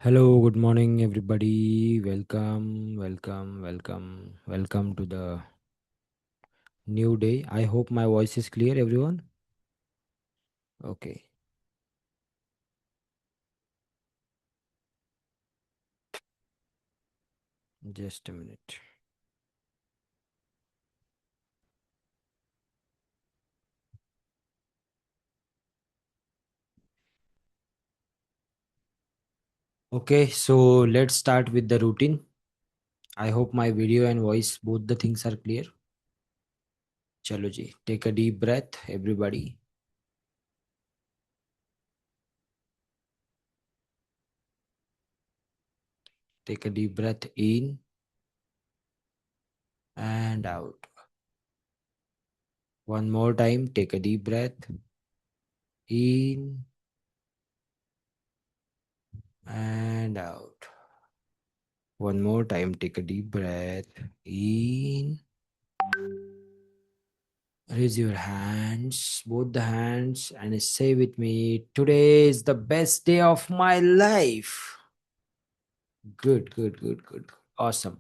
Hello, good morning, everybody. Welcome to the new day. I hope my voice is clear, everyone. Okay, just a minute. Okay, so let's start with the routine. I hope my video and voice, both the things are clear. Chalo ji, take a deep breath, everybody. Take a deep breath in and out. One more time, take a deep breath in and out. One more time, take a deep breath in. Raise your hands, both the hands, and say with me, today is the best day of my life. Good. Awesome.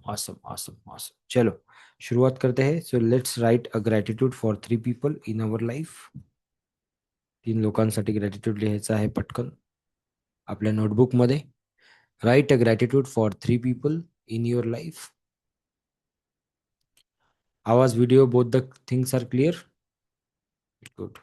चलो शुरुआत करते हैं. So let's write a gratitude for three people in our life. तीन लोकांसाठी gratitude लिहायचं आहे पटकन आपल्या नोटबुक मध्ये. Write a gratitude for three people in your life. आवाज video both the things are clear. Good.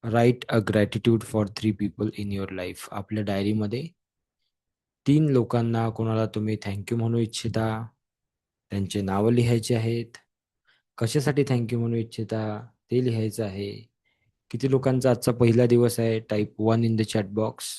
Write a gratitude for three people in your life. आपल्या डायरीमध्ये तीन लोकांना कोणाला तुम्ही थँक्यू म्हणू इच्छिता, त्यांचे नावं लिहायचे आहेत. कशासाठी थँक्यू म्हणू इच्छिता ते लिहायचं आहे. किती लोकांचा आजचा पहिला दिवस आहे, type 1 in the chat box.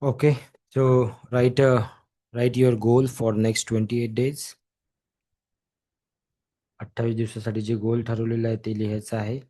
Okay. So write your goal for next 28 days. 28 दिवसासाठी जे गोल ठरवलेलं आहे ते लिहायचं आहे.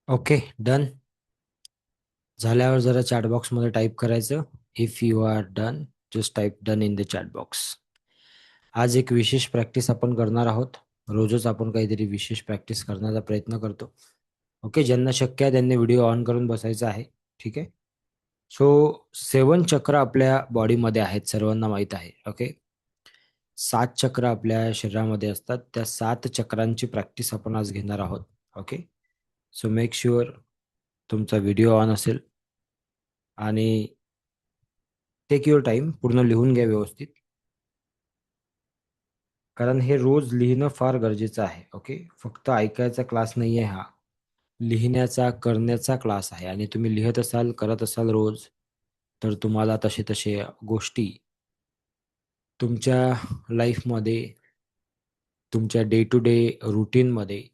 Okay, done. झाल्यावर जरा चॅट बॉक्समध्ये टाईप करायचं. If you are done, just type done in the chat box. आज एक विशेष प्रॅक्टिस आपण करणार आहोत. रोजच आपण काहीतरी विशेष प्रॅक्टिस करण्याचा प्रयत्न करतो. ओके, ज्यांना शक्य आहे त्यांनी व्हिडिओ ऑन करून बसायचं आहे. ठीक आहे. सो 7 चक्र आपल्या बॉडीमध्ये आहेत, सर्वांना माहीत आहे. ओके, 7 चक्र आपल्या शरीरामध्ये असतात. त्या 7 चक्रांची प्रॅक्टिस आपण आज घेणार आहोत. ओके, सो मेक शुअर तुमचा व्हिडिओ ऑन असेल आणि टेक युअर टाईम, पूर्ण लिहून घ्या व्यवस्थित. कारण हे रोज लिहिणं फार गरजेचं आहे. ओके, फक्त ऐकायचा क्लास नाही आहे हा, लिहिण्याचा करण्याचा क्लास आहे. आणि तुम्ही लिहित असाल, करत असाल रोज, तर तुम्हाला तसे तसे गोष्टी तुमच्या लाईफमध्ये, तुमच्या डे टू डे रुटीनमध्ये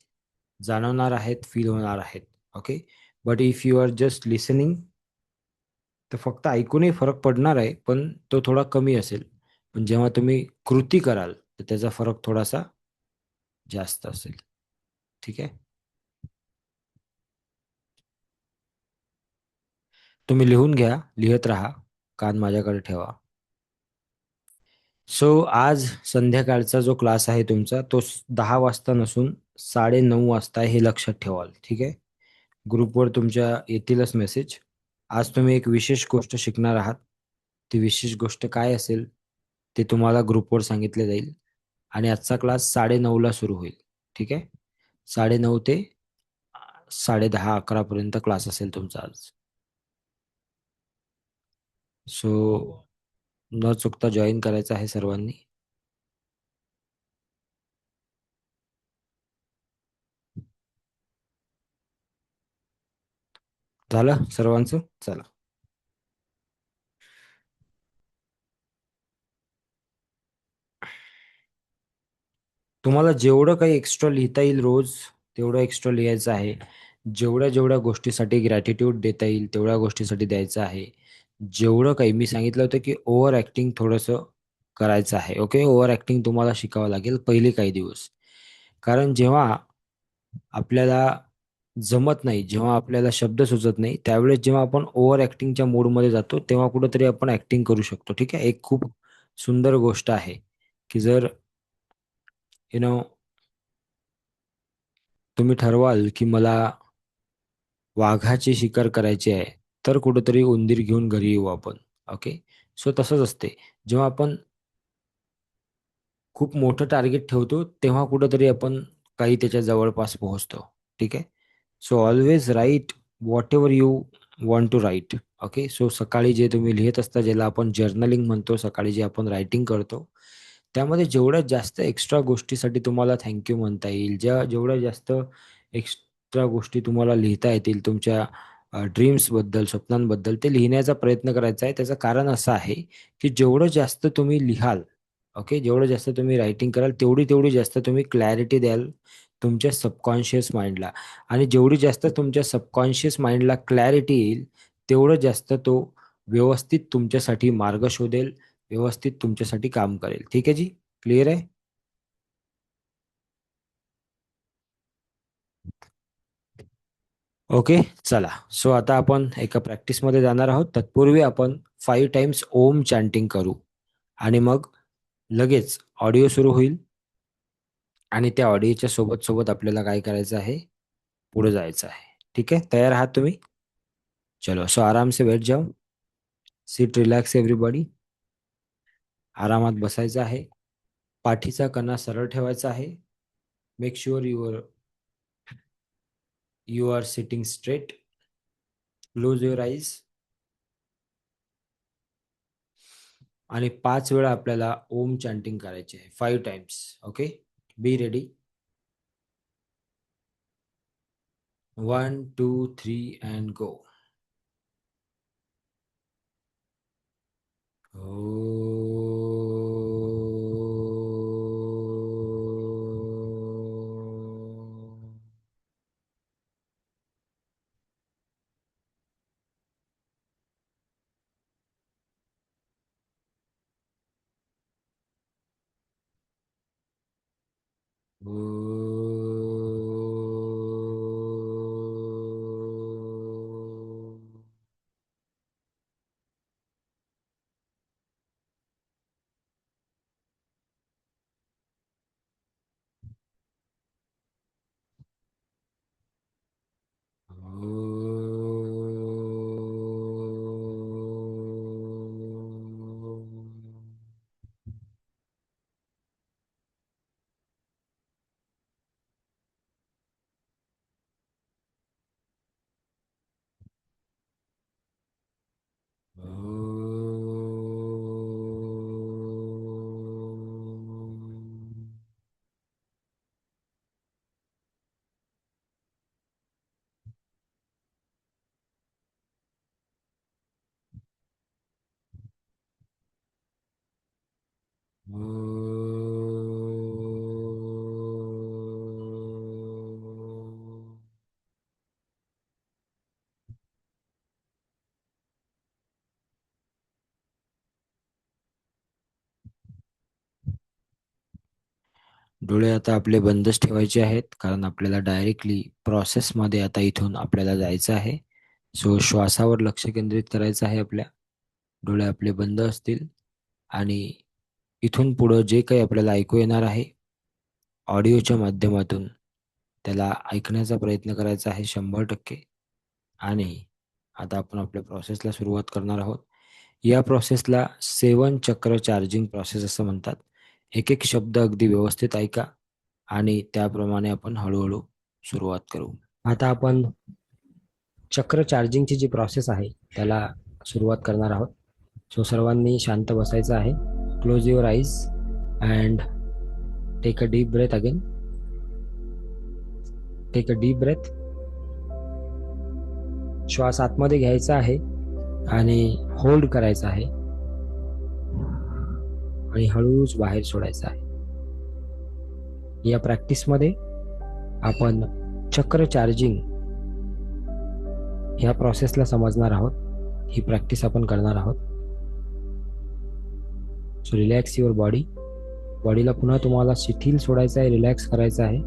जाणवणार आहेत, फील होणार आहेत. Okay, but if you are just listening, तर फक्त ऐकूनही फरक पडणार आहे, पण तो थोडा कमी असेल. पण जेव्हा तुम्ही कृती कराल, तर त्याचा फरक थोडासा जास्त असेल. ठीक आहे. तुम्ही लिहून घ्या, लिहत राहा, कान माझ्याकडे ठेवा. सो आज संध्याकाळचा जो क्लास आहे तुमचा, तो 10 वाजता नसून 9:30 वाजता आहे, हे लक्षात ठेवाल. ठीक आहे. ग्रुपवर तुमच्या येतीलच मेसेज. आज तुम्ही एक विशेष गोष्ट शिकणार आहात. ती विशेष गोष्ट काय असेल ते तुम्हाला ग्रुपवर सांगितले जाईल. आणि आजचा क्लास 9:30ला सुरू होईल. ठीक आहे. 9:30 ते 10:30, 11 पर्यंत क्लास असेल तुमचा आज. सो न चुकता जॉईन करायचं आहे सर्वांनी. झालं सर्वांचं? चला. तुम्हाला जेवढं काही एक्स्ट्रा लिहिता येईल रोज, तेवढं एक्स्ट्रा लिहायचं आहे. जेवढ्या जेवढ्या गोष्टीसाठी ग्रॅटिट्यूड देता येईल तेवढ्या गोष्टीसाठी द्यायचं आहे. जेवढं काही मी सांगितलं होतं की ओव्हर ॲक्टिंग थोडंसं करायचं आहे. ओके, ओव्हर ॲक्टिंग तुम्हाला शिकावं लागेल पहिले काही दिवस. कारण जेव्हा आपल्याला जमत नाही, जेव्हा आपल्याला शब्द सुचत नाही, त्यावेळेस जेव्हा आपण ओव्हर ॲक्टिंगच्या मोडमध्ये जातो, तेव्हा कुठेतरी आपण ॲक्टिंग करू शकतो. ठीक आहे. एक खूप सुंदर गोष्ट आहे की जर यु नो तुम्ही ठरवाल की मला वाघाची शिकार करायची आहे, तर कुठेतरी उंदीर घेऊन घरी येऊ आपण. ओके, सो तसंच असते. जेव्हा आपण खूप मोठं टार्गेट ठेवतो, तेव्हा कुठेतरी आपण काही त्याच्या जवळपास पोहोचतो. ठीक आहे. So always write whatever you want to write. Okay, so सकाळी जे तुम्ही लिहित असता, ज्याला आपण जर्नलिंग म्हणतो, सकाळी जे आपण रायटिंग करतो, त्यामध्ये जेवढ्यात जास्त एक्स्ट्रा गोष्टीसाठी तुम्हाला थँक्यू म्हणता येईल, जेवढ्या जास्त एक्स्ट्रा गोष्टी तुम्हाला लिहिता येतील तुमच्या ड्रीम्सबद्दल, स्वप्नांबद्दल, ते लिहिण्याचा प्रयत्न करायचा आहे. त्याचं कारण असं आहे की जेवढं जास्त तुम्ही लिहाल, ओके, जेवढं जास्त तुम्ही रायटिंग कराल, तेवढी तेवढी जास्त तुम्ही क्लॅरिटी द्याल तुमच्या सबकॉन्शियस माइंडला. आणि जेवढी जास्त तुमच्या सबकॉन्शियस माइंडला क्लॅरिटी येईल, तेवढं जास्त तो व्यवस्थित तुमच्यासाठी मार्ग शोधेल, व्यवस्थित तुमच्यासाठी काम करेल. ठीक आहे जी? क्लिअर आहे? ओके, चला. सो आता आपण एका प्रॅक्टिसमध्ये जाणार आहोत. तत्पूर्वी आपण 5 टाइम्स ओम चॅन्टिंग करू आणि मग लगेच ऑडिओ सुरू होईल आणि त्या ऑडिओच्या सोबत सोबत आपल्याला काय करायचं आहे, पुढे जायचं आहे. ठीक आहे, तयार आहात तुम्ही? चलो, सो आराम से बैठ जाओ. Seat relax everybody. आरामात बसायचं आहे. पाठीचा कणा सरळ ठेवायचा आहे. Make sure you are sitting straight. Close your eyes. आणि 5 वेळा आपल्याला ओम चॅन्टिंग करायचे आहे, 5 times. Okay, be ready. 1, 2, 3 and go. डोळे आता आपले बंदच ठेवायचे आहेत, कारण आपल्याला डायरेक्टली प्रोसेसमध्ये आता इथून आपल्याला जायचं आहे. सो श्वासावर लक्ष केंद्रित करायचं आहे आपल्या. डोळे आपले बंद असतील आणि इथून पुढं जे काही आपल्याला ऐकू येणार आहे ऑडिओच्या माध्यमातून, त्याला ऐकण्याचा प्रयत्न करायचा आहे 100%. आणि आता आपण आपल्या प्रोसेसला सुरुवात करणार आहोत. या प्रोसेसला 7 चक्र चार्जिंग प्रोसेस असं म्हणतात. एक एक शब्द अगदी व्यवस्थित ऐका आणि त्याप्रमाणे आपण हळूहळू सुरुवात करू. आता आपण चक्र चार्जिंगची जी प्रोसेस आहे त्याला सुरुवात करणार आहोत. सो सर्वांनी शांत बसायचं आहे. Close your eyes and take a deep breath again. Take a deep breath. श्वास आतमध्ये घ्यायचा आहे आणि होल्ड करायचा आहे आणि हळूच बाहेर सोडायचा आहे. या प्रॅक्टिसमध्ये आपण चक्र चार्जिंग ह्या प्रोसेसला समजणार आहोत. ही प्रॅक्टिस आपण करणार आहोत. So relax your body. बॉडीला पुन्हा तुम्हाला शिथिल सोडायचा आहे, रिलॅक्स करायचा आहे.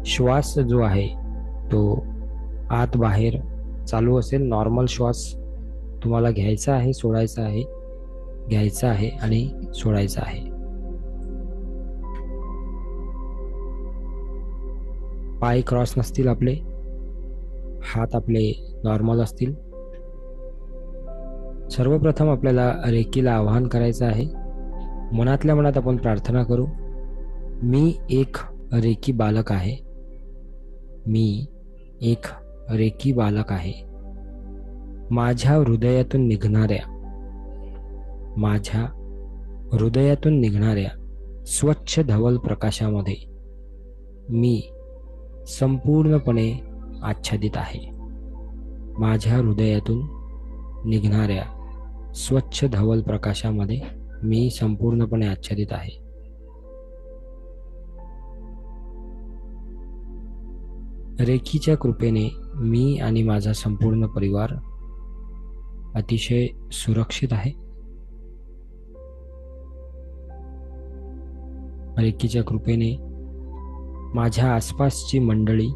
श्वास जो आहे तो आत बाहेर चालू असेल. नॉर्मल श्वास तुम्हाला घ्यायचा आहे, सोडायचा आहे, घ्यायचा आहे आणि सोडायचा आहे. पाय क्रॉस नसतील आपले, हात आपले नॉर्मल असतील. सर्वप्रथम आपल्याला रेकीला आवाहन करायचं आहे. मनातल्या मनात आपण प्रार्थना करू. मी एक रेकी बालक आहे. मी एक रेकी बालक आहे. माझ्या हृदयातून निघणाऱ्या स्वच्छ धवल प्रकाशामध्ये मी संपूर्णपणे आच्छादित आहे. माझ्या हृदयातून निघणाऱ्या स्वच्छ धवल प्रकाशामध्ये मी संपूर्णपणे आच्छादित आहे. रेकीच्या कृपेने मी आणि माझा संपूर्ण परिवार अतिशय सुरक्षित आहे. रेकीच्या कृपेने माझ्या आसपासची मंडळी,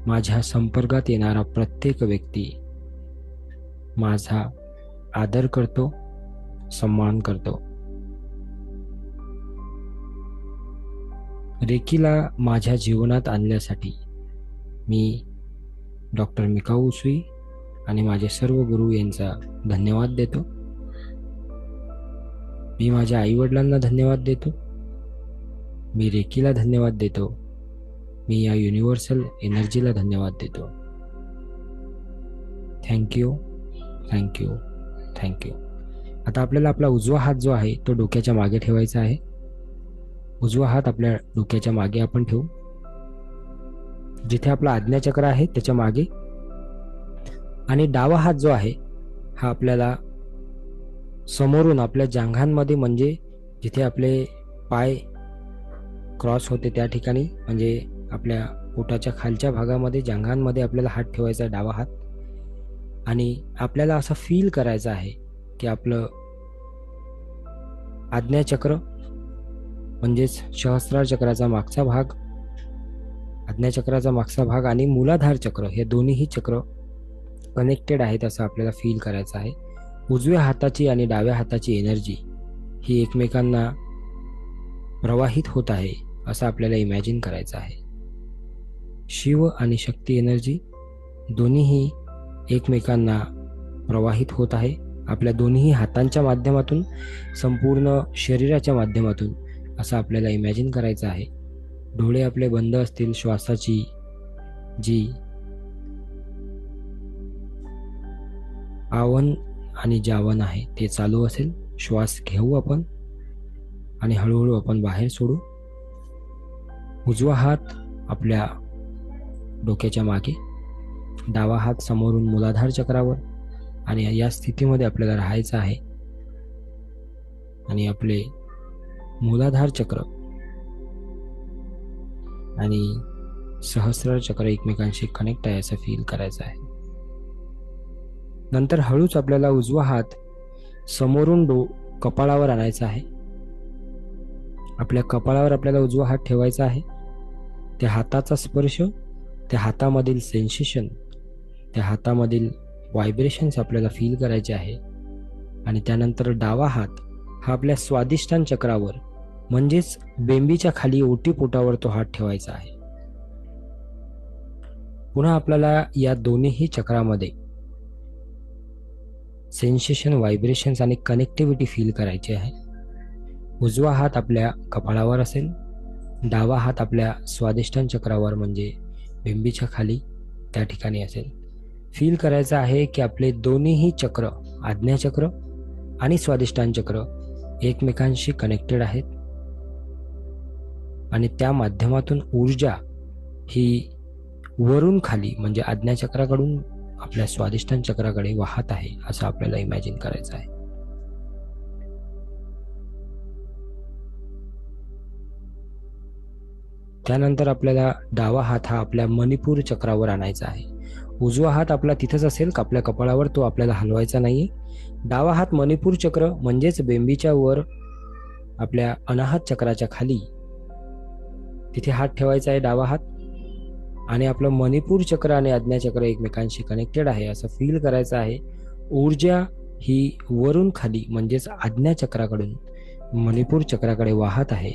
माझ्या संपर्कात येणारा प्रत्येक व्यक्ती माझा आदर करतो, सन्मान करतो. रेकीला माझ्या जीवनात आणण्यासाठी मी डॉक्टर मिकाऊ उसूई आणि माझे सर्व गुरु यांचा धन्यवाद देतो. मी माझ्या आईवडिलांना धन्यवाद देतो. मी रेकीला धन्यवाद देतो. मी या युनिव्हर्सल एनर्जीला धन्यवाद देतो. Thank you, thank you, thank you. आता आपल्याला आपला उजवा हात जो आहे तो डोक्याच्या मागे ठेवायचा आहे. उजवा हात आपल्या डोक्याच्या मागे आपण ठेवू. जिथे आपला आज्ञाचक्र आहे त्याच्या मागे. आणि डावा हात जो आहे हा आपल्याला समोरून आपल्या जांघांमध्ये, म्हणजे जिथे आपले पाय क्रॉस होते त्या ठिकाणी, म्हणजे आपल्या पोटाच्या खालच्या भागामध्ये, जांघांमध्ये आपल्याला हात ठेवायचा आहे, डावा हात. आणि आपल्याला असं फील करायचं आहे की आपलं आज्ञाचक्र म्हणजेच सहस्रार चक्राचा मागचा भाग, आज्ञाचक्राचा मागचा भाग आणि मूलाधार चक्र हे दोन्हीही चक्र कनेक्टेड आहेत असं आपल्याला फील करायचं आहे. उजव्या हाताची आणि डाव्या हाताची एनर्जी ही एकमेकांना प्रवाहित होत आहे असं आपल्याला इमॅजिन करायचं आहे. शिव आणि शक्ती एनर्जी दोन्हीही एकमेकांना प्रवाहित होत आहे आपल्या दोन्ही हातांच्या माध्यमातून, संपूर्ण शरीराच्या माध्यमातून असं आपल्याला इमॅजिन करायचं आहे. डोळे आपले बंद असतील. श्वासाची जी आवन आणि जावन आहे ते चालू असेल. श्वास घेऊ आपण आणि हळूहळू आपण बाहेर सोडू. उजवा हात आपल्या डोक्याच्या मागे, डावा हात समोरून मूलाधार चक्रावर. आणि या स्थितीमध्ये आपल्याला राहायचं आहे. आणि आपले मूलाधार चक्र आणि सहस्रार चक्र एकमेकांशी कनेक्ट आहे असं फील करायचं आहे. नंतर हळूच आपल्याला उजवा हात समोरून कपाळावर आणायचा आहे आपल्या कपाळावर आपल्याला उजवा हात ठेवायचा आहे. त्या हाताचा स्पर्श, त्या हातामधील सेन्सेशन, त्या हातामधील व्हायब्रेशन्स आपल्याला फील करायचे आहे. आणि त्यानंतर डावा हात हा आपल्या स्वादिष्टान चक्रावर म्हणजेच बेंबीच्या खाली ओटीपोटावर तो हात ठेवायचा आहे. पुन्हा आपल्याला या दोन्हीही चक्रामध्ये सेन्सेशन, व्हायब्रेशन्स आणि कनेक्टिव्हिटी फील करायची आहे. उजवा हात आपल्या कपाळावर असेल, डावा हात आपल्या स्वादिष्टान चक्रावर म्हणजे बेंबीच्या खाली त्या ठिकाणी असेल. फील करायचं आहे की आपले दोन्हीही चक्र, आज्ञाचक्र आणि स्वादिष्टान चक्र एकमेकांशी कनेक्टेड आहेत आणि त्या माध्यमातून ऊर्जा ही वरून खाली म्हणजे आज्ञाचक्राकडून आपल्या स्वादिष्टान चक्राकडे वाहत आहे असं आपल्याला इमॅजिन करायचं आहे. त्यानंतर आपल्याला डावा हात हा आपल्या मणिपूर चक्रावर आणायचा आहे. उजवा हात आपला तिथंच असेल आपल्या कपाळावर, तो आपल्याला हलवायचा नाहीये. डावा हात मणिपूर चक्र म्हणजेच बेंबीच्या वर आपल्या अनाहत चक्राच्या खाली तिथे हात ठेवायचा आहे डावा हात. आणि आपलं मणिपूर चक्र आणि आज्ञाचक्र एकमेकांशी कनेक्टेड आहे असं फील करायचं आहे. ऊर्जा ही वरून खाली म्हणजेच आज्ञाचक्राकडून मणिपूर चक्राकडे वाहत आहे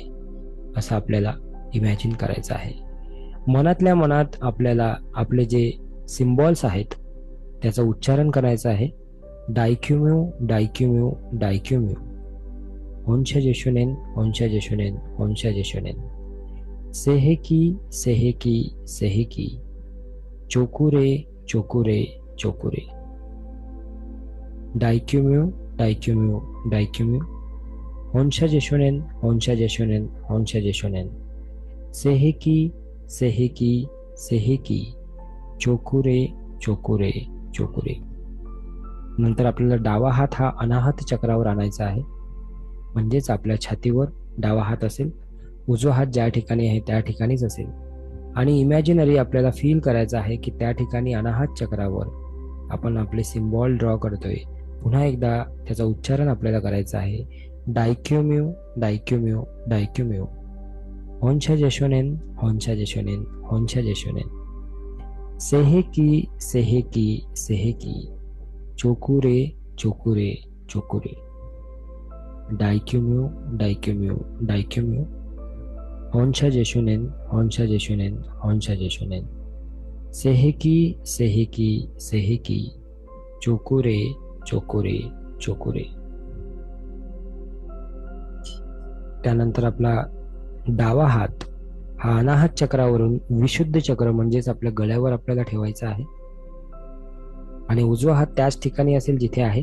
असं आपल्याला इमॅजिन करायचं आहे. मनातल्या मनात आपल्याला आपले जे सिम्बॉल्स आहेत त्याचं उच्चारण करायचं आहे. डायक्युम्यू डायक्युम्यू डायक्युम्यू, होंशा जेशुनेन होंशा जेशुनेन होंशा जेशुनेन, सेहेकी सेहेकी सेहेकी, चोकुरे चोकुरे चोकुरे, डायक्युम्यू डायक्युम्यू डायक्युम्यू, होंशा जेशुनेन होंशा जेशुनेन होंशा जेशुनेन, सेहेकी सेहेकी सेहेकी, चोकुरे चोकुरे चोकुरे. नंतर आपल्याला डावा हात हा अनाहत चक्रावर आणायचा आहे म्हणजेच आपल्या छातीवर डावा हात असेल, उजवा हात ज्या ठिकाणी आहे त्या ठिकाणीच असेल. आणि इमॅजिनरी आपल्याला फील करायचं आहे की त्या ठिकाणी अनाहत चक्रावर आपण आपले सिम्बॉल ड्रॉ करतोय. पुन्हा एकदा त्याचं उच्चारण आपल्याला करायचं आहे. डायक्युम्यू डायक्युम्यू डायक्युम्यू, होंशा जेशुनेन होंशा जेशुनेन होंशा जेशुनेन, सेहेकी सेहेकी सेहेकी, चोकुरे चोकुरे चोकुरे, डायक्युम्यू डायक्युम्यू डायक्युम्यू, होंशा जेशुनेन होंशा जेशुनेन होंशा जेशुनेन, सेहेकी सेहेकी सेहेकी, चोकुरे चोकुरे चोकुरे. त्यानंतर आपला डावा हात हा अनाहत चक्रावरून विशुद्ध चक्र म्हणजेच आपल्या गळ्यावर आपल्याला ठेवायचा आहे आणि उजवा हात त्याच ठिकाणी असेल जिथे आहे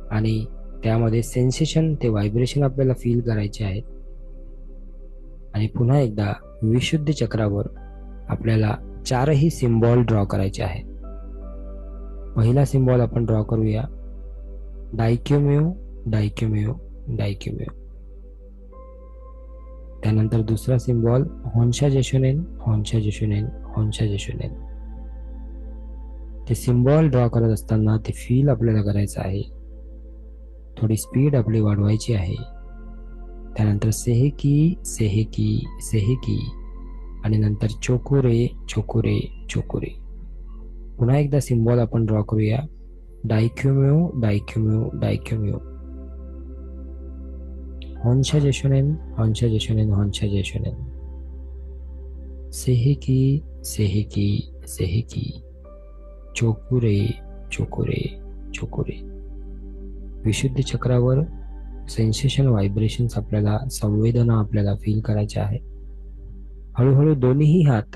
आणि त्यामध्ये सेन्सेशन, ते व्हायब्रेशन आपल्याला फील करायचे आहेत. आणि पुन्हा एकदा विशुद्ध चक्रावर आपल्याला चारही सिम्बॉल ड्रॉ करायचे आहे. पहिला सिम्बॉल आपण ड्रॉ करूया. डायक्युम्यू डायक्युम्यू डायक्युम्यू. त्यानंतर दुसरा सिम्बॉल होंशा जेशुनेन होंशा जेशुनेन होंशा जेशुनेन. ते सिम्बॉल ड्रॉ करत असताना ते फील आपल्याला करायचं आहे. थोडी स्पीड आपली वाढवायची आहे. त्यानंतर सेहेकी सेहेकी सेहेकी आणि नंतर चोकुरे चोकुरे चोकुरे. पुन्हा एकदा सिम्बॉल आपण ड्रॉ करूया. डायक्युम्यू डायक्युम्यू डायक्युम्यू, होंशा जेशुनेन होंशा जेशुनेन होंशा जेशुनेन, सेहेकी सेहेकी सेहेकी, चोकुरे चोकुरे चोकुरे. विशुद्ध चक्रावर सेन्सेशन, व्हायब्रेशन्स आपल्याला, संवेदना आपल्याला फील करायच्या आहे. हळूहळू दोन्हीही हात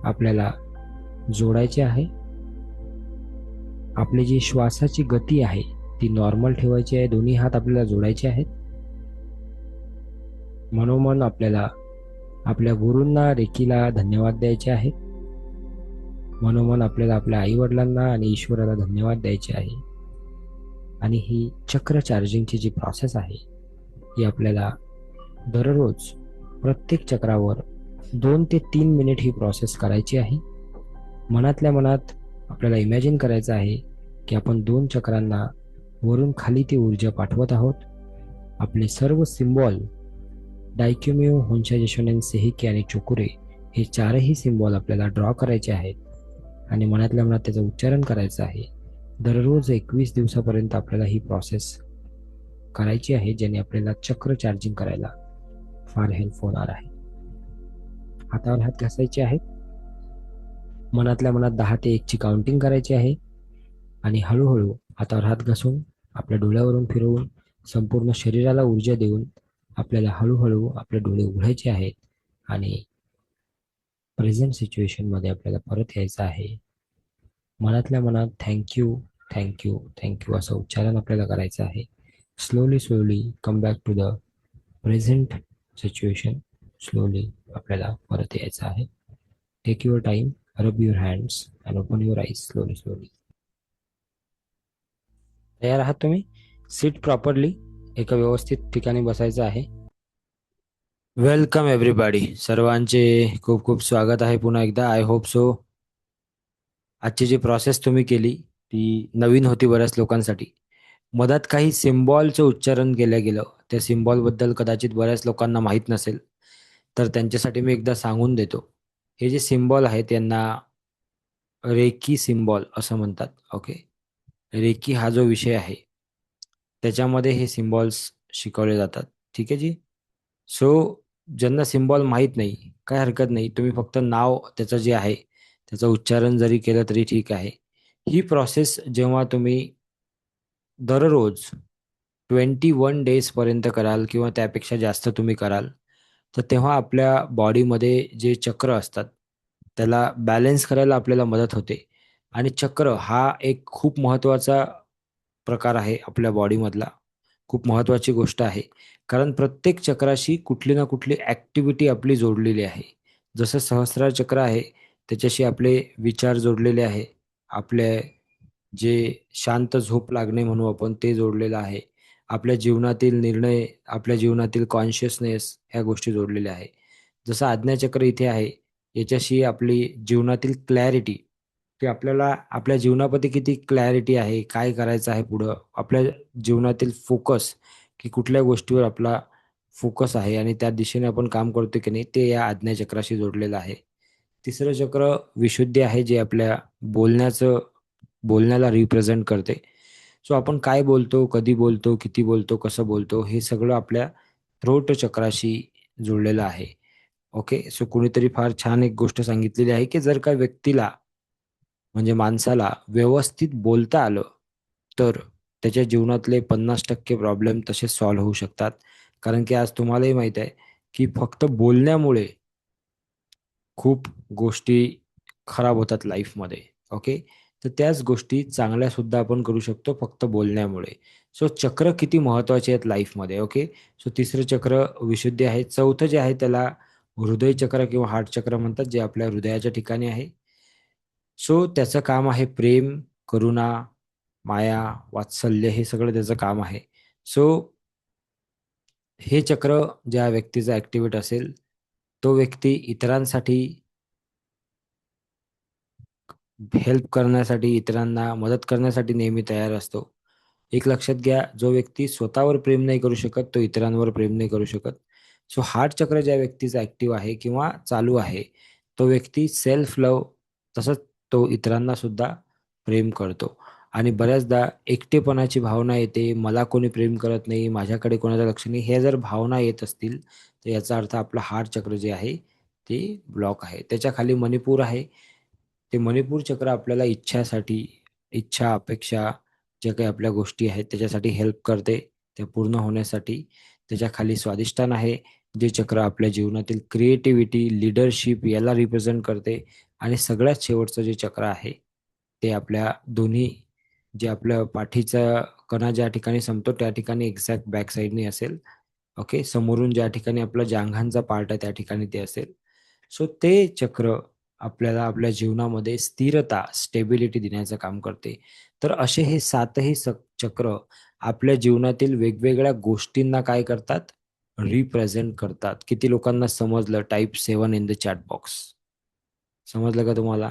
आपल्याला जोडायचे आहे. आपली जी श्वासाची गती आहे ती नॉर्मल ठेवायची आहे. दोन्ही हात आपल्याला जोडायचे आहेत. मनोमन आपल्याला आपल्या गुरूंना, रेकीला धन्यवाद द्यायचे आहेत. मनोमन आपल्याला आपल्या आईवडिलांना आणि ईश्वराला धन्यवाद द्यायचे आहे. आणि ही चक्र चार्जिंगची जी प्रोसेस आहे ही आपल्याला दररोज प्रत्येक चक्रावर 2 ते 3 मिनिट ही प्रोसेस करायची आहे. मनातल्या मनात आपल्याला इमॅजिन करायचं आहे की आपण 2 चक्रांना वरून खाली ती ऊर्जा पाठवत आहोत. आपले सर्व सिम्बॉल डायक्युमिओ, हुन्शा जेशोनेन, सेहिके आणि चोकुरे हे चारही सिम्बॉल आपल्याला ड्रॉ करायचे आहेत आणि मनातल्या मनात त्याचं उच्चारण करायचं आहे. दररोज 21 दिवसापर्यंत आपल्याला ही प्रोसेस करायची आहे, ज्याने आपल्याला चक्र चार्जिंग करायला फार हेल्प होणार आहे. हातावर हात घासायचे आहेत, मनातल्या मनात 10 ते 1 ची काउंटिंग करायची आहे आणि हळूहळू हातावर हात घासून आपल्या डोळ्यावरून फिरवून संपूर्ण शरीराला ऊर्जा देऊन आपल्याला हळूहळू आपले डोळे उघडायचे आहेत आणि प्रेझेंट सिच्युएशनमध्ये आपल्याला परत यायचं आहे. मनातल्या मनात थँक्यू, थँक्यू, थँक्यू असं उच्चारण आपल्याला करायचं आहे. Slowly come back to the present situation. Slowly आपल्याला परत यायचं आहे. Take your time, rub your hands and open your eyes slowly. तयार आहात तुम्ही? सीट प्रॉपरली, एका व्यवस्थित ठिकाणी बसायचं आहे. Welcome everybody. सर्वांचे खूप खूप स्वागत आहे पुन्हा एकदा. आय होप सो आजची जी प्रोसेस तुम्ही केली ती नवीन होती बऱ्याच लोकांसाठी. मधात काही सिम्बॉलचं उच्चारण केलं गेलं. त्या सिम्बॉलबद्दल कदाचित बऱ्याच लोकांना माहीत नसेल. तर त्यांच्यासाठी मी एकदा सांगून देतो. हे जे सिम्बॉल आहेत यांना रेकी सिम्बॉल असं म्हणतात. ओके. रेकी हा जो विषय आहे त्याच्यामध्ये हे सिम्बॉल्स शिकवले जातात. ठीक आहे जी. सो ज्यांना सिम्बॉल माहीत नाही, काय हरकत नाही. तुम्ही फक्त नाव त्याचं जे आहे त्याचं उच्चारण जरी केलं तरी ठीक आहे. ही प्रोसेस जेव्हा तुम्ही दररोज 21 डेजपर्यंत कराल किंवा त्यापेक्षा जास्त तुम्ही कराल, तर तेव्हा आपल्या बॉडीमध्ये जे चक्र असतात, त्याला बॅलन्स करायला आपल्याला मदत होते. आणि चक्र हा एक खूप महत्त्वाचा प्रकार आहे आपल्या बॉडीमधला. खूप महत्त्वाची गोष्ट आहे. कारण प्रत्येक चक्राशी कुठली ना कुठली ॲक्टिव्हिटी आपली जोडलेली आहे. जसं सहस्रार चक्र आहे, त्याच्याशी आपले विचार जोडलेले आहे. आपले जे शांत झोप लागणे म्हणू आपण ते जोडलेलं आहे. आपल्या जीवनातील निर्णय, आपल्या जीवनातील कॉन्शियसनेस ह्या गोष्टी जोडलेल्या आहे. जसं आज्ञाचक्र इथे आहे, याच्याशी आपली जीवनातील क्लॅरिटी, की आपल्याला आपल्या जीवनाप्रती किती क्लॅरिटी आहे, काय करायचं आहे पुढं, आपल्या जीवनातील फोकस, की कुठल्या गोष्टीवर आपला फोकस आहे आणि त्या दिशेने आपण काम करतोय की नाही, ते या आज्ञाचक्राशी जोडलेलं आहे. तिसरं चक्र विशुद्धी आहे, जे आपल्या बोलण्याला रिप्रेझेंट करते. सो आपण काय बोलतो, कधी बोलतो, किती बोलतो, कसं बोलतो, हे सगळं आपल्या थ्रोट चक्राशी जुळलेलं आहे. ओके. सो कुणीतरी फार छान एक गोष्ट सांगितलेली आहे, की जर का व्यक्तीला म्हणजे माणसाला व्यवस्थित बोलता आलं, तर त्याच्या जीवनातले 50% प्रॉब्लेम तसेच सॉल्व्ह होऊ शकतात. कारण की आज तुम्हालाही माहीत आहे, की फक्त बोलण्यामुळे खूप गोष्टी खराब होतात लाईफमध्ये. ओके. तर त्याच गोष्टी चांगल्यासुद्धा आपण करू शकतो फक्त बोलण्यामुळे. सो चक्र किती महत्त्वाचे आहेत लाईफमध्ये. ओके. सो तिसरं चक्र विशुद्धी आहे. चौथं जे आहे त्याला हृदय चक्र किंवा हार्ट चक्र म्हणतात, जे आपल्या हृदयाच्या ठिकाणी आहे. सो त्याचं काम आहे प्रेम, करुणा, माया, वात्सल्य हे सगळं त्याचं काम आहे. सो हे चक्र ज्या व्यक्तीचं ॲक्टिव्हेट असेल, तो व्यक्ती इतरांसाठी हेल्प करण्यासाठी, इतरांना मदत करण्यासाठी नेहमी तयार असतो. एक लक्षात घ्या, जो व्यक्ती स्वतःवर प्रेम नाही करू शकत, तो इतरांवर प्रेम नाही करू शकत. सो हार्ट चक्र ज्या व्यक्तीचा ॲक्टिव्ह आहे किंवा चालू आहे, तो व्यक्ती सेल्फ लव्ह, तसंच तो इतरांना सुद्धा प्रेम करतो. आणि बऱ्याचदा एकटेपणाची भावना येते, मला कोणी प्रेम करत नाही, माझ्याकडे कोणाचं लक्ष नाही, हे जर भावना येत असतील, तर याचा अर्थ आपलं हार्ट चक्र जे आहे, ते ब्लॉक आहे. त्याच्या खाली मणिपूर आहे. ते मणिपूर चक्र आपल्याला इच्छा, अपेक्षा ज्या काही आपल्या गोष्टी आहेत त्याच्यासाठी हेल्प करते, त्या पूर्ण होण्यासाठी. त्याच्याखाली स्वाधिष्ठान आहे, जे चक्र आपल्या जीवनातील क्रिएटिव्हिटी, लीडरशिप याला रिप्रेझेंट करते. आणि सगळ्यात शेवटचं जे चक्र आहे, ते आपल्या दोन्ही जे आपलं पाठीचा कणा ज्या ठिकाणी संपतो, त्या ठिकाणी एक्झॅक्ट बॅक साइडनी असेल. ओके. समोरून ज्या ठिकाणी आपला जांघांचा पार्ट आहे, त्या ठिकाणी ते असेल. सो ते चक्र आपल्याला आपल्या जीवनामध्ये स्थिरता, स्टेबिलिटी देण्याचं काम करते. तर असे हे 7ही चक्र आपल्या जीवनातील वेगवेगळ्या गोष्टींना काय करतात? रिप्रेझेंट करतात. किती लोकांना समजलं? Type 7 in the chat box. समजलं का तुम्हाला?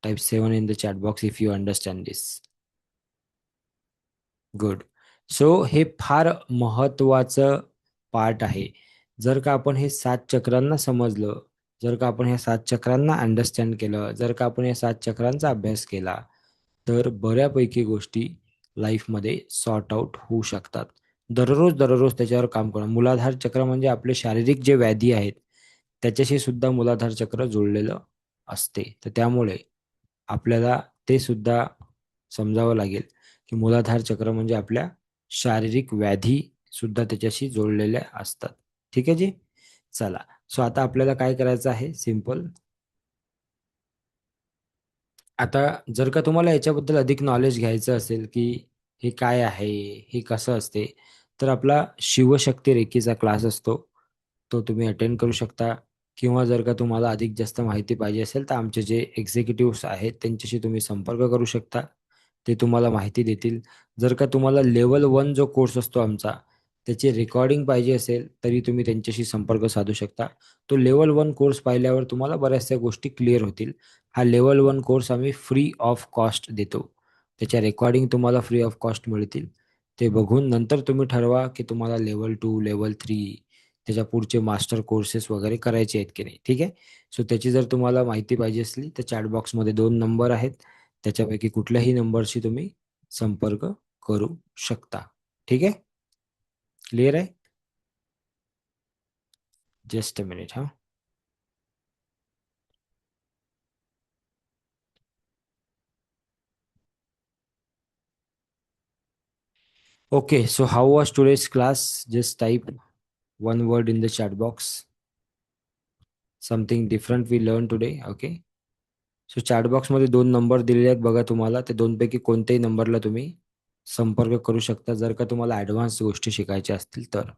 Type 7 in the chat box if you understand this. Good. So हे फार महत्त्वाचं पार्ट आहे. जर का आपण हे 7 चक्रांना समजलं, जर का आपण ह्या 7 चक्रांना अंडरस्टँड केलं, जर का आपण या 7 चक्रांचा अभ्यास केला, तर बऱ्यापैकी गोष्टी लाईफमध्ये सॉर्ट आउट होऊ शकतात. दररोज त्याच्यावर काम करा. मूलाधार चक्र म्हणजे आपले शारीरिक जे व्याधी आहेत, त्याच्याशी सुद्धा मूलाधार चक्र जोडलेलं असते. तर त्यामुळे आपल्याला ते सुद्धा समजावं लागेल, की मूलाधार चक्र म्हणजे आपल्या शारीरिक व्याधी सुद्धा त्याच्याशी जोडलेल्या असतात. ठीक आहे जी? चला. सो आता आपल्याला काय करायचं आहे? सिंपल. आता जर का तुम्हाला याच्याबद्दल अधिक नॉलेज घ्यायचं असेल, की हे काय आहे, हे कसं असते, तर आपला शिवशक्ती रेकीचा क्लास असतो. तो तुम्ही अटेंड करू शकता किंवा जर का तुम्हाला अधिक जास्त माहिती पाहिजे असेल, तर आमचे जे एक्झिक्युटिव्हज आहेत, त्यांच्याशी तुम्ही संपर्क करू शकता. ते तुम्हाला माहिती देतील. जर का तुम्हाला लेव्हल 1 जो कोर्स असतो आमचा, त्याची रेकॉर्डिंग पाहिजे असेल, तरी तुम्ही त्यांच्याशी संपर्क साधू शकता. तो लेव्हल 1 कोर्स पाहिल्यावर तुम्हाला बऱ्याचशा गोष्टी क्लिअर होतील. हा लेव्हल 1 कोर्स आम्ही फ्री ऑफ कॉस्ट देतो. त्याच्या रेकॉर्डिंग तुम्हाला फ्री ऑफ कॉस्ट मिळतील. ते बघून नंतर तुम्ही ठरवा, की तुम्हाला लेव्हल 2, लेव्हल 3 त्याच्या पुढचे मास्टर कोर्सेस वगैरे करायचे आहेत की नाही. ठीक आहे. सो त्याची जर तुम्हाला माहिती पाहिजे असली, तर चॅट बॉक्समध्ये 2 नंबर आहेत. त्याच्यापैकी कुठल्याही नंबरशी तुम्ही संपर्क करू शकता. ठीक आहे. क्लिअर आहे. जस्ट अ मिनिट हां. Okay. So how was today's class? Just type one word in the chat box. Something different we learn today. Okay. So chat बॉक्समध्ये 2 नंबर दिलेले आहेत बघा तुम्हाला. ते 2 पैकी कोणत्याही नंबरला तुम्ही संपर्क करू शकता, जर का तुम्हाला ॲडव्हान्स गोष्टी शिकायच्या असतील तर.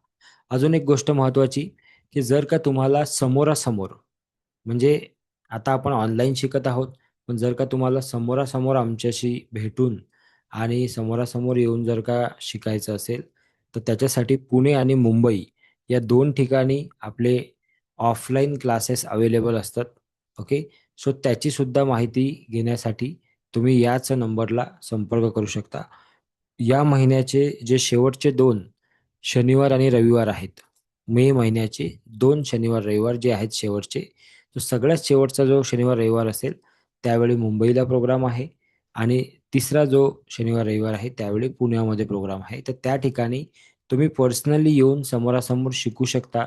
अजून एक गोष्ट महत्त्वाची, की जर का तुम्हाला समोरासमोर म्हणजे आता आपण ऑनलाईन शिकत आहोत, पण जर का तुम्हाला समोरासमोर आमच्याशी भेटून आणि समोरासमोर येऊन जर का शिकायचं असेल, तर त्याच्यासाठी पुणे आणि मुंबई या 2 ठिकाणी आपले ऑफलाईन क्लासेस अवेलेबल असतात. ओके. सो त्याची सुद्धा माहिती घेण्यासाठी तुम्ही याच नंबरला संपर्क करू शकता. या महिन्याचे जे शेवटचे 2 शनिवार आणि रविवार आहेत. मे महिन्याचे 2 शनिवार, रविवार जे आहेत शेवटचे. तो सगळ्यात शेवटचा जो शनिवार, रविवार असेल, त्यावेळी मुंबईला प्रोग्राम आहे आणि तिसरा जो शनिवार, रविवार आहे, त्यावेळी पुण्यामध्ये प्रोग्राम आहे. तर त्या ठिकाणी तुम्ही पर्सनली येऊन समोरासमोर शिकू शकता.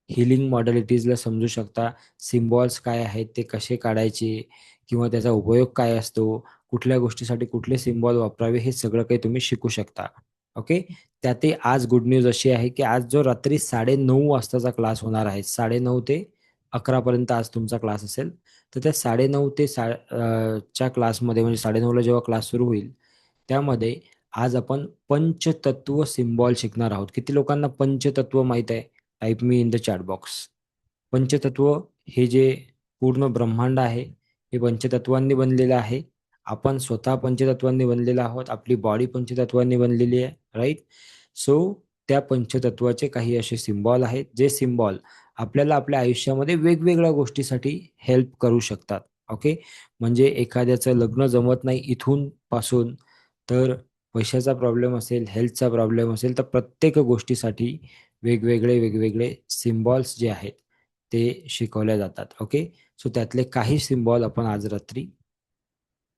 हीलिंग मॉडॅलिटीजला समजू शकता. सिम्बॉल्स काय आहेत, ते कसे काढायचे किंवा त्याचा उपयोग काय असतो, कुठल्या गोष्टीसाठी कुठले सिम्बॉल वापरावे, हे सगळं काही तुम्ही शिकू शकता. ओके. त्यातही आज गुड न्यूज अशी आहे, की आज जो रात्री 9:30 वाजताचा क्लास होणार आहे. 9:30 ते 11 पर्यंत आज तुमचा क्लास असेल. तर त्या 9:30 ते च्या क्लासमध्ये म्हणजे 9:30ला जेव्हा क्लास सुरू होईल, त्यामध्ये आज आपण पंचतत्व सिम्बॉल शिकणार आहोत. किती लोकांना पंचतत्व माहीत आहे? Type me in the chat box. पंचतत्व हे जे पूर्ण ब्रह्मांड आहे, हे पंचतत्वांनी बनलेलं आहे. आपण स्वतः पंचतत्वांनी बनलेलो आहोत. आपली बॉडी पंचतत्वांनी बनलेली आहे, राइट? सो त्या पंचतत्वाचे काही असे सिम्बॉल आहेत, जे सिम्बॉल आपल्याला आपल्या आयुष्यामध्ये वेगवेगळ्या गोष्टीसाठी हेल्प करू शकतात. ओके. म्हणजे एखाद्याचं लग्न जमत नाही इथून पासून, तर पैशाचा प्रॉब्लेम असेल, हेल्थचा प्रॉब्लेम असेल, तर प्रत्येक गोष्टीसाठी वेगवेगळे सिम्बॉल्स जे आहेत, ते शिकवल्या जातात. ओके. सो त्यातले काही सिम्बॉल आपण आज रात्री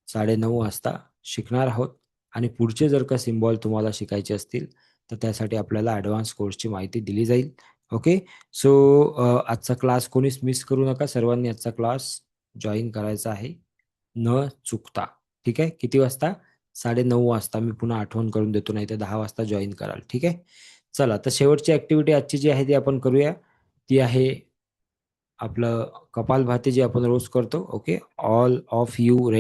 9:30 वाजता शिकणार आहोत आणि पुढचे जर का सिम्बॉल तुम्हाला शिकायचे असतील, तर त्यासाठी आपल्याला ॲडव्हान्स कोर्सची माहिती दिली जाईल. ओके. सो आजचा क्लास कोणीच मिस करू नका. सर्वांनी आजचा क्लास जॉइन करायचा आहे, न चुकता. ठीक आहे. किती वाजता? 9:30 वाजता. मी पुन्हा आठवण करून देतो, नाहीतर 10 वाजता जॉइन कराल. ठीक आहे. चला, तर शेवटची ॲक्टिव्हिटी आजची जी आहे ती आपण करूया. ती आहे आपलं कपालभाती, जे आपण रोज करतो. Okay. All of you ready?